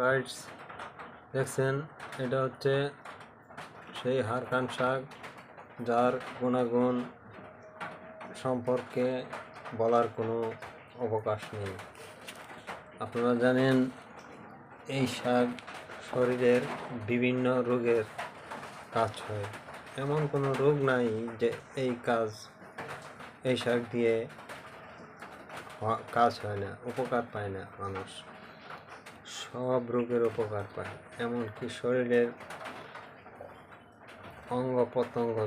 Rights দেখছেন, এটা হচ্ছে সেই হারকান শাক যার গুণাগুণ সম্পর্কে বলার কোনো অবকাশ নেই। আপনারা জানেন এই শাক শরীরের বিভিন্ন রোগের কাজ হয়। এমন কোনো রোগ নাই যে এই শাক দিয়ে কাজ হয় না, উপকার পায় না মানুষ। সব রোগের উপকার পায়, এমনকি শরীরের অঙ্গ প্রত্যঙ্গ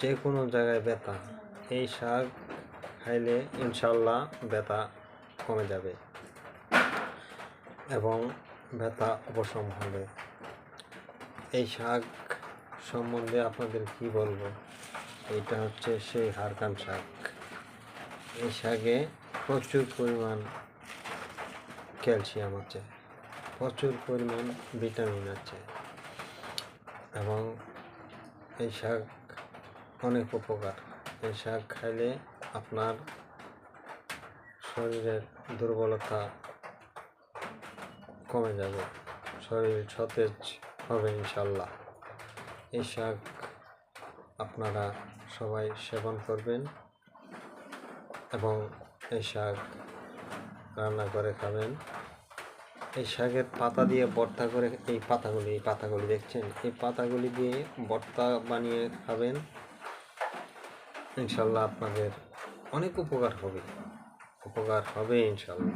যে কোনো জায়গায় ব্যথা, এই শাক খাইলে ইনশাল্লাহ ব্যথা কমে যাবে এবং ব্যথা উপশম হবে। এই শাক সম্বন্ধে আপনাদের কি বলবো, এইটা হচ্ছে সেই হারকান শাক। এই শাকে প্রচুর পরিমাণ ক্যালসিয়াম আছে, প্রচুর পরিমাণ ভিটামিন আছে এবং এই শাক অনেক উপকার। এই শাক খাইলে আপনার শরীরের দুর্বলতা কমে যাবে, শরীর সতেজ হবে ইনশাল্লাহ। এই শাক আপনারা সবাই সেবন করবেন এবং এই শাক রান্না করে খাবেন। এই শাকের পাতা দিয়ে ভর্তা করে, এই পাতাগুলি দেখছেন, এই পাতাগুলি দিয়ে ভর্তা বানিয়ে খাবেন, ইনশাল্লাহ আপনাদের অনেক উপকার হবে ইনশাল্লাহ।